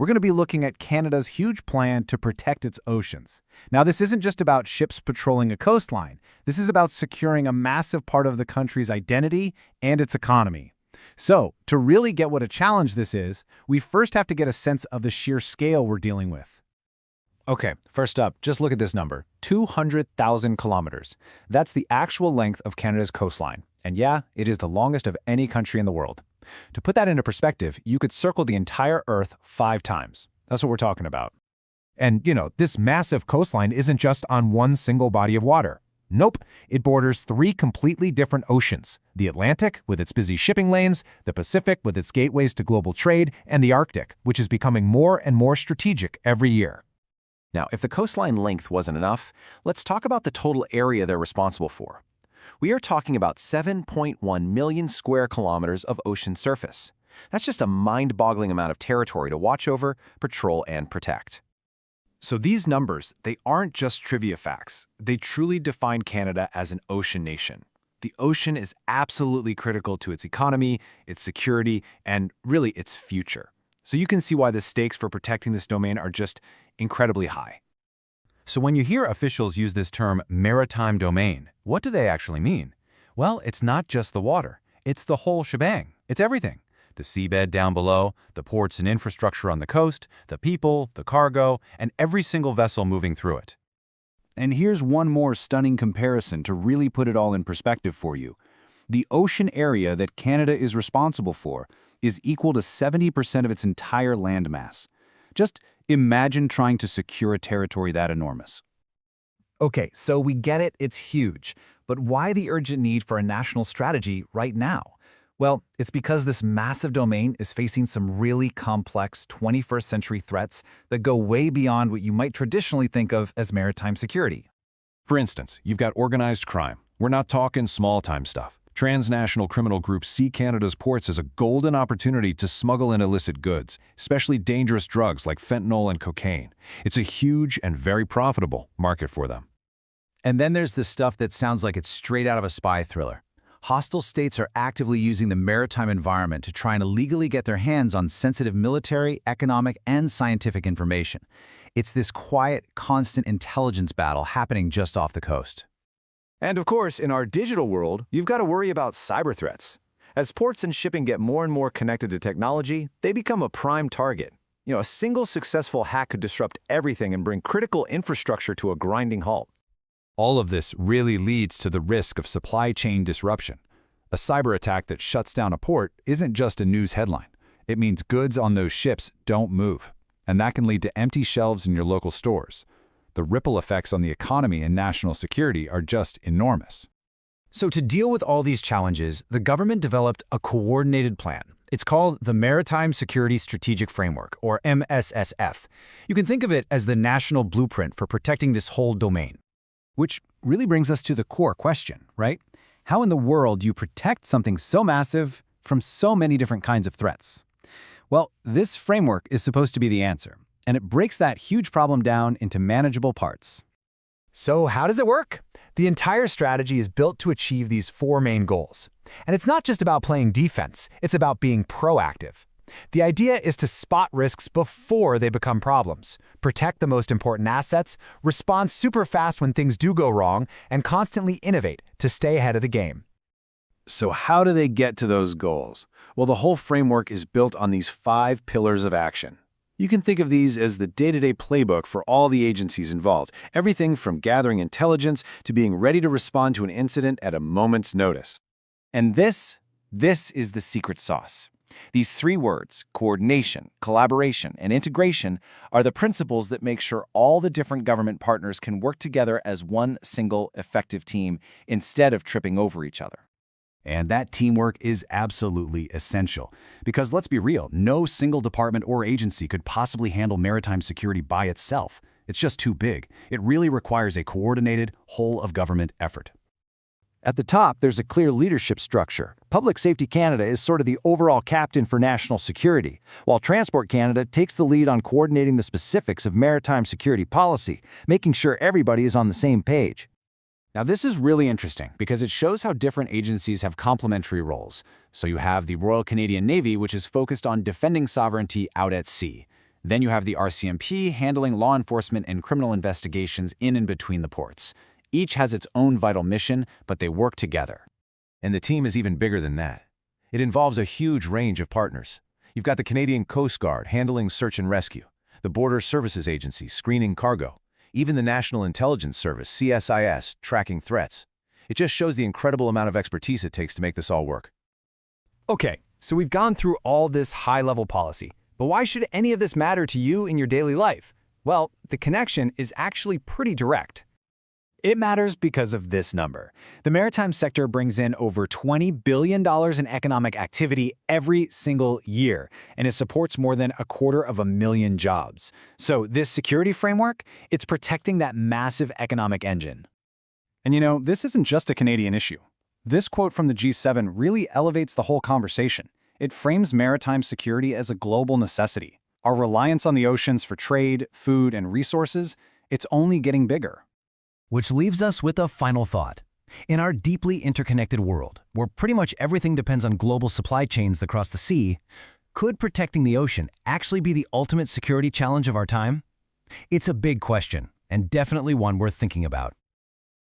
we're going to be looking at Canada's huge plan to protect its oceans. Now, this isn't just about ships patrolling a coastline. This is about securing a massive part of the country's identity and its economy. So, to really get what a challenge this is, we first have to get a sense of the sheer scale we're dealing with. Okay, first up, just look at this number, 200,000 kilometers. That's the actual length of Canada's coastline. And yeah, it is the longest of any country in the world. To put that into perspective, you could circle the entire Earth 5 times. That's what we're talking about. And, this massive coastline isn't just on one single body of water. Nope, it borders 3 completely different oceans. The Atlantic, with its busy shipping lanes, the Pacific, with its gateways to global trade, and the Arctic, which is becoming more and more strategic every year. Now, if the coastline length wasn't enough, let's talk about the total area they're responsible for. We are talking about 7.1 million square kilometers of ocean surface. That's just a mind-boggling amount of territory to watch over, patrol, and protect. So these numbers, they aren't just trivia facts. They truly define Canada as an ocean nation. The ocean is absolutely critical to its economy, its security, and really its future. So you can see why the stakes for protecting this domain are just incredibly high. So when you hear officials use this term maritime domain, what do they actually mean? Well, it's not just the water. It's the whole shebang. It's everything. The seabed down below, the ports and infrastructure on the coast, the people, the cargo, and every single vessel moving through it. And here's one more stunning comparison to really put it all in perspective for you. The ocean area that Canada is responsible for is equal to 70% of its entire landmass. Just imagine trying to secure a territory that enormous. Okay, so we get it, it's huge. But why the urgent need for a national strategy right now? Well, it's because this massive domain is facing some really complex 21st century threats that go way beyond what you might traditionally think of as maritime security. For instance, you've got organized crime. We're not talking small-time stuff. Transnational criminal groups see Canada's ports as a golden opportunity to smuggle in illicit goods, especially dangerous drugs like fentanyl and cocaine. It's a huge and very profitable market for them. And then there's the stuff that sounds like it's straight out of a spy thriller. Hostile states are actively using the maritime environment to try and illegally get their hands on sensitive military, economic, and scientific information. It's this quiet, constant intelligence battle happening just off the coast. And of course, in our digital world, you've got to worry about cyber threats. As ports and shipping get more and more connected to technology, they become a prime target. A single successful hack could disrupt everything and bring critical infrastructure to a grinding halt. All of this really leads to the risk of supply chain disruption. A cyber attack that shuts down a port isn't just a news headline. It means goods on those ships don't move, and that can lead to empty shelves in your local stores. The ripple effects on the economy and national security are just enormous. So to deal with all these challenges, the government developed a coordinated plan. It's called the Maritime Security Strategic Framework, or MSSF. You can think of it as the national blueprint for protecting this whole domain. Which really brings us to the core question, right? How in the world do you protect something so massive from so many different kinds of threats? Well, this framework is supposed to be the answer, and it breaks that huge problem down into manageable parts. So how does it work? The entire strategy is built to achieve these 4 main goals. And it's not just about playing defense, it's about being proactive. The idea is to spot risks before they become problems, protect the most important assets, respond super fast when things do go wrong, and constantly innovate to stay ahead of the game. So how do they get to those goals? Well, the whole framework is built on these 5 pillars of action. You can think of these as the day-to-day playbook for all the agencies involved, everything from gathering intelligence to being ready to respond to an incident at a moment's notice. And this is the secret sauce. These 3 words, coordination, collaboration, and integration, are the principles that make sure all the different government partners can work together as one single effective team instead of tripping over each other. And that teamwork is absolutely essential. Because let's be real, no single department or agency could possibly handle maritime security by itself. It's just too big. It really requires a coordinated, whole-of-government effort. At the top, there's a clear leadership structure. Public Safety Canada is sort of the overall captain for national security, while Transport Canada takes the lead on coordinating the specifics of maritime security policy, making sure everybody is on the same page. Now, this is really interesting because it shows how different agencies have complementary roles. So you have the Royal Canadian Navy, which is focused on defending sovereignty out at sea. Then you have the RCMP handling law enforcement and criminal investigations in and between the ports. Each has its own vital mission, but they work together. And the team is even bigger than that. It involves a huge range of partners. You've got the Canadian Coast Guard handling search and rescue, the Border Services Agency screening cargo, even the National Intelligence Service, CSIS, tracking threats. It just shows the incredible amount of expertise it takes to make this all work. Okay, so we've gone through all this high-level policy, but why should any of this matter to you in your daily life? Well, the connection is actually pretty direct. It matters because of this number. The maritime sector brings in over $20 billion in economic activity every single year, and it supports more than 250,000 jobs. So this security framework, it's protecting that massive economic engine. And you know, this isn't just a Canadian issue. This quote from the G7 really elevates the whole conversation. It frames maritime security as a global necessity. Our reliance on the oceans for trade, food, and resources, it's only getting bigger. Which leaves us with a final thought. In our deeply interconnected world, where pretty much everything depends on global supply chains across the sea, could protecting the ocean actually be the ultimate security challenge of our time? It's a big question, and definitely one worth thinking about.